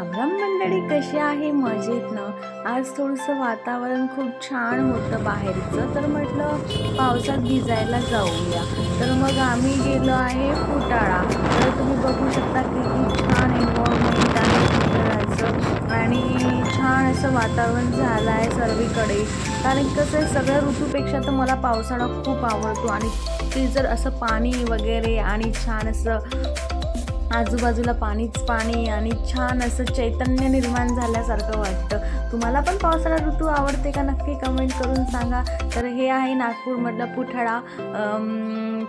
राम मंडळी, कशी आहे? मजेत ना? आज थोडंसं वातावरण खूप छान होतं बाहेरचं, तर म्हटलं पावसात भिजायला जाऊया. तर मग आम्ही गेलो आहे फुटाळा. तर तुम्ही बघू शकता किती छान एन्व्हायर्नमेंट आहे फुटाळ्याचं आणि छान असं वातावरण झालं आहे सर्वीकडे. कारण कसं आहे, सगळ्या ऋतूपेक्षा तर मला पावसाळा खूप आवडतो आणि ते जर असं पाणी वगैरे आणि छान असं आजूबाजूला पाणीच पाणी आणि छान असं चैतन्य निर्माण झाल्यासारखं वाटतं. तुम्हाला पण पावसाळा ऋतू आवडते का? नक्की कमेंट करून सांगा. तर हे आहे नागपूरमधला फुटाळा.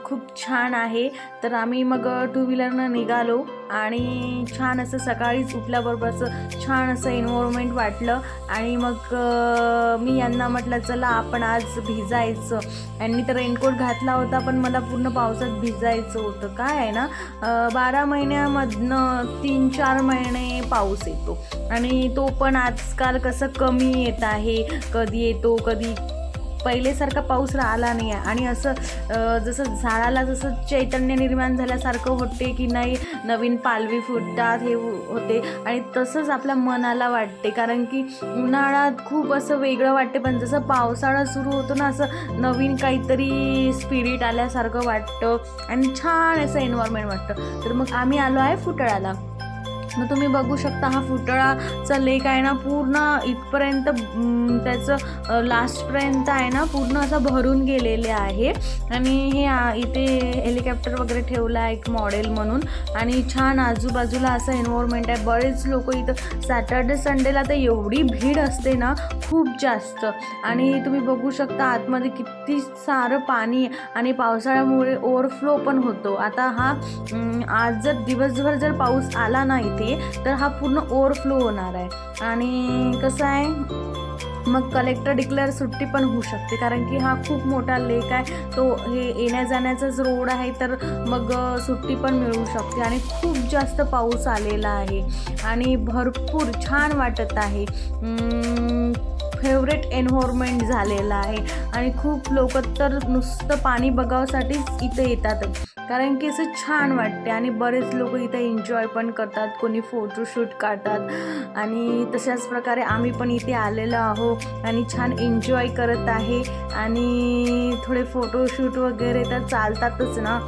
खूप छान आहे. तर आम्ही मग टू व्हीलरनं निघालो आणि छान असं सकाळीच उठल्याबरोबर असं छान असं एन्व्हायर्नमेंट वाटलं आणि मग मी यांना म्हटलं चला आपण आज भिजायचं. यांनी तर रेनकोट घातला होता पण मला पूर्ण पावसात भिजायचं होतं. काय आहे ना, 12 महिन्यामधनं 3-4 महिने पाऊस येतो आणि तो पण आजकाल कसं कमी येत आहे. कधी येतो कधी पहिलेसारखा पाऊस राहिला नाही आहे आणि असं जसं झाडाला जसं चैतन्य निर्माण झाल्यासारखं होते की नाही, नवीन पालवी फुटतात हे होते आणि तसंच आपल्या मनाला वाटते. कारण की उन्हाळ्यात खूप असं वेगळं वाटते पण जसं पावसाळा सुरू होतो ना, असं नवीन काहीतरी स्पिरिट आल्यासारखं वाटतं आणि छान असं एन्व्हायर्नमेंट वाटतं. तर मग आम्ही आलो आहे फुटाळ्याला. मग तुम्ही बघू शकता हा फुटाळाचा लेक आहे ना, पूर्ण इथपर्यंत त्याचं लास्टपर्यंत आहे ना पूर्ण असं भरून गेलेले आहे आणि हे इथे हेलिकॉप्टर वगैरे ठेवलं आहे एक मॉडेल म्हणून आणि छान आजूबाजूला असं एन्व्हायर्नमेंट आहे. बरेच लोक इथं सॅटर्डे संडेला तर एवढी भीड असते ना, खूप जास्त. आणि तुम्ही बघू शकता आतमध्ये किती सारं पाणी आणि पावसाळ्यामुळे ओव्हरफ्लो पण होतो. आता हा आज जर दिवसभर जर पाऊस आला ना इथे तर हा पूर्ण ओव्हरफ्लो होणार आहे आणि कसं आहे मग कलेक्टर डिक्लेअर सुट्टी पण होऊ शकते. कारण की हा खूप मोठा लेक आहे, तो हे येण्या जाण्याचाच रोड आहे, तर मग सुट्टी पण मिळू शकते. आणि खूप जास्त पाऊस आलेला आहे आणि भरपूर छान वाटत आहे. फेवरेट एन्व्हायर्नमेंट झालेलं आहे आणि खूप लोक तर नुसतं पाणी बघावसाठीच इथं येतात कारण की असं छान वाटते आणि बरेच लोक इथं एन्जॉय पण करतात, कोणी फोटोशूट काढतात आणि तशाच प्रकारे आम्ही पण इथे आलेलो आहो आणि छान एन्जॉय करत आहे. आणि थोडे फोटोशूट वगैरे तर चालतातच ना.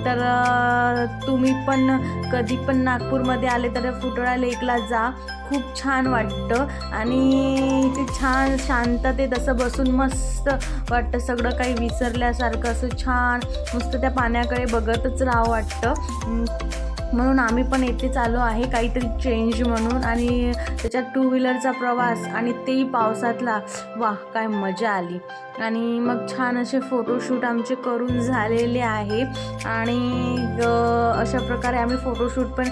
तर तुम्ही पण कधी पण नागपूरमध्ये आले तर फुटाळा लेकला जा, खूप छान वाटतं आणि ते छान शांततेत असं बसून मस्त वाटतं. सगळं काही विसरल्यासारखं असं छान नुसतं त्या पाण्याकडे बघतच राहावं वाटतं. म्हणून आम्ही पण येथे चालू आहे काहीतरी चेंज म्हणून आणि त्याच्यात टू व्हीलरचा प्रवास आणि तेही पावसातला, वाह काय मजा आली. आणि मग छान असे फोटोशूट आमचे करून झालेले आहे आणि अशा प्रकारे आम्ही फोटोशूट पण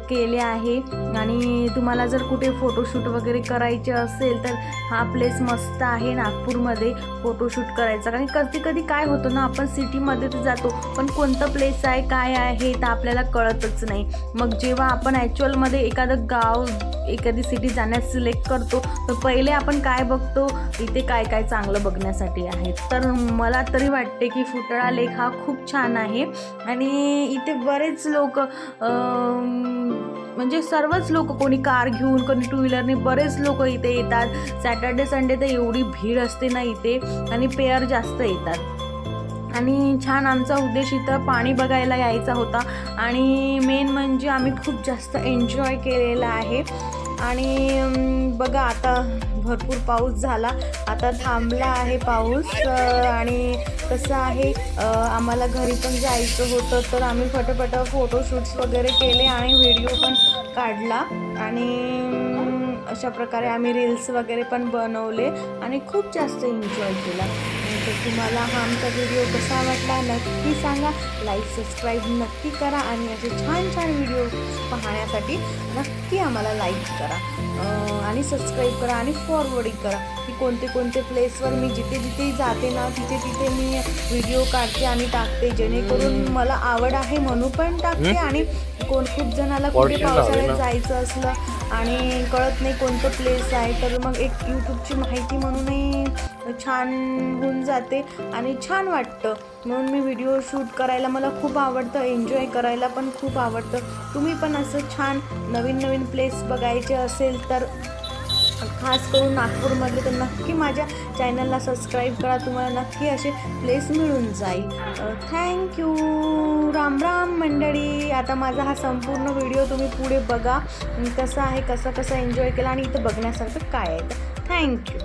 केले आहे. आणि तुम्हाला जर कुठे फोटोशूट वगैरे करायचे असेल तर हा प्लेस मस्त आहे नागपूरमध्ये फोटोशूट करायचा. कारण कधी कधी काय होतं ना, आपण सिटीमध्ये तर जातो पण कोणतं प्लेस आहे काय आहे तर आपल्याला कळतच नाही. मग जेव्हा आपण ॲक्च्युअलमध्ये एखादं गाव एखादी सिटी जाण्यास सिलेक्ट करतो तर पहिले आपण काय बघतो, इथे काय काय चांगलं बघण्यासाठी आहे. तर मला तरी वाटते की फुटाळा लेक हा खूप छान आहे आणि इथे बरेच लोक म्हणजे सर्वच लोक, कोणी कार घेऊन कोणी टू व्हीलरने, बरेच लोक इथे येतात. सॅटर्डे संडे तर एवढी भीड असते ना इथे आणि पेअर जास्त येतात. आणि छान आमचा उद्देश इथं पाणी बघायला यायचा होता आणि मेन म्हणजे आम्ही खूप जास्त एन्जॉय केलेला आहे. आणि बघा आता भरपूर पाऊस झाला, आता थांबला आहे पाऊस. आणि कसं आहे, आम्हाला घरी पण जायचं होतं तर आम्ही फटाफट फोटोशूट्स वगैरे केले आणि व्हिडिओ पण काढला आणि अशा प्रकारे आम्ही रील्स वगैरे पण बनवले आणि खूप जास्त एन्जॉय केला. तर तुम्हाला हा आमचा व्हिडिओ कसा वाटला नक्की सांगा, लाईक सबस्क्राईब नक्की करा आणि असे छान छान व्हिडिओ पाहण्यासाठी नक्की आम्हाला लाईक करा आणि सबस्क्राईब करा आणि फॉरवर्डिंग करा की कोणते कोणते प्लेसवर मी जिथे जिथे जाते ना तिथे तिथे मी व्हिडिओ काढते आणि टाकते, जेणेकरून मला आवड आहे म्हणून पण टाकते. आणि खूप जणाला कुठे पावसाळ्यात जायचं असलं आणि कळत नाही कोणतं प्लेस आहे तर मग एक यूट्यूबची माहिती म्हणूनही छान होऊन जाते आणि छान वाटतं. म्हणून मी व्हिडिओ शूट करायला मला खूप आवडतं, एन्जॉय करायला पण खूप आवडतं. तुम्ही पण असं छान नवीन नवीन प्लेस बघायचे असेल तर खास करून नागपूरमधले तर नक्की माझ्या चॅनलला सबस्क्राईब करा. तुम्हाला नक्की असे प्लेस मिळून जाईल. थँक्यू. राम राम मंडळी. आता माझा हा संपूर्ण व्हिडिओ तुम्ही पुढे बघा कसा आहे, कसं एन्जॉय केला आणि इथं बघण्यासारखं काय आहे. थँक्यू.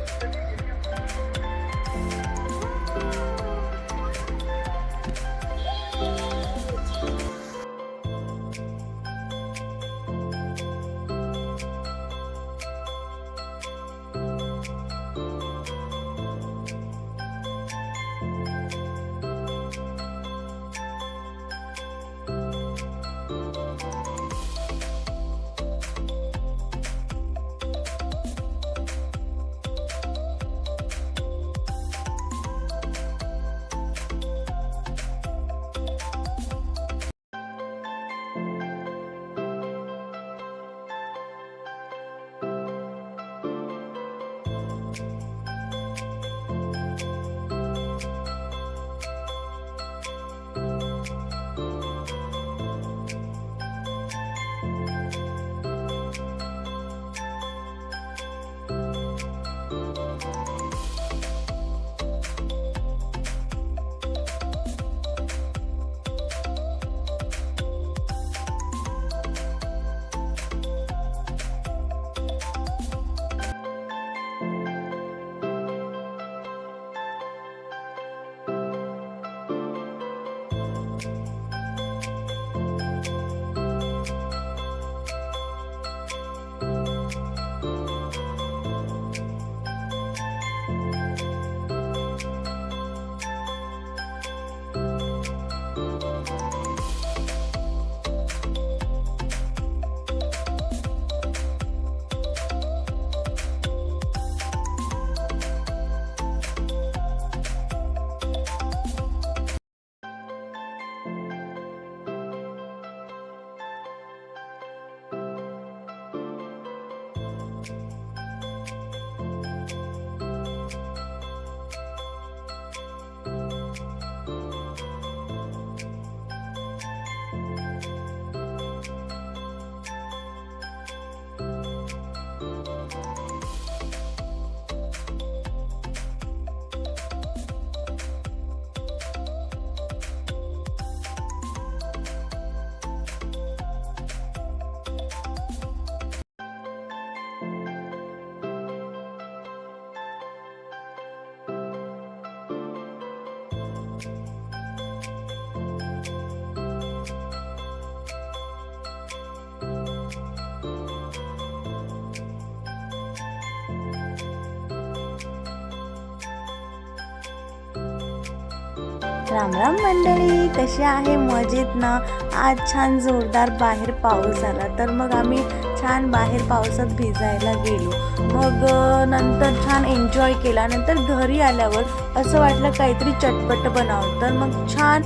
राम राम मंडळी. कशी आहे? मजेत ना? आज छान जोरदार बाहेर पाऊस आला तर मग आम्ही छान बाहेर पावसात भिजायला गेलो. मग नंतर छान एन्जॉय केला. नंतर घरी आल्यावर असं वाटलं काहीतरी चटपट बनावं, तर मग छान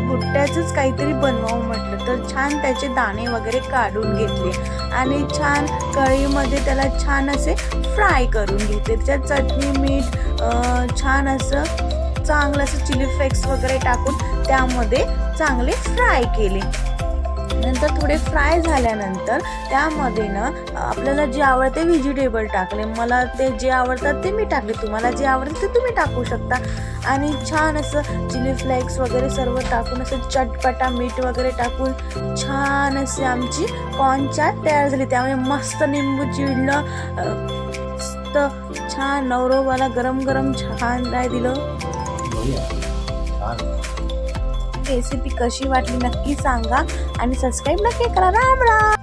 भुट्ट्याचंच काहीतरी बनवावं म्हटलं. तर छान त्याचे दाणे वगैरे काढून घेतले आणि छान कढईमध्ये त्याला छान असे फ्राय करून घेतले. त्याच्यात चटणी मीठ छान असं चांगलं असं चिली फ्लेक्स वगैरे टाकून त्यामध्ये चांगले फ्राय केले. नंतर थोडे फ्राय झाल्यानंतर त्यामध्ये ना आपल्याला जे आवडते व्हेजिटेबल टाकले. मला ते जे आवडतात ते मी टाकले, तुम्हाला जे आवडतं ते तुम्ही टाकू शकता. आणि छान असं चिली फ्लेक्स वगैरे सर्व टाकून असं चटपटा मीठ वगैरे टाकून छान असे आमची कॉर्न चाट तयार झाली. त्यामुळे मस्त निंबू चिरलं, मस्त छान नवरोबाला गरम गरम छान काय दिलं. रेसिपी कशी वाटली नक्की सांगा आणि सबस्क्राईब नक्की करा. राम राम.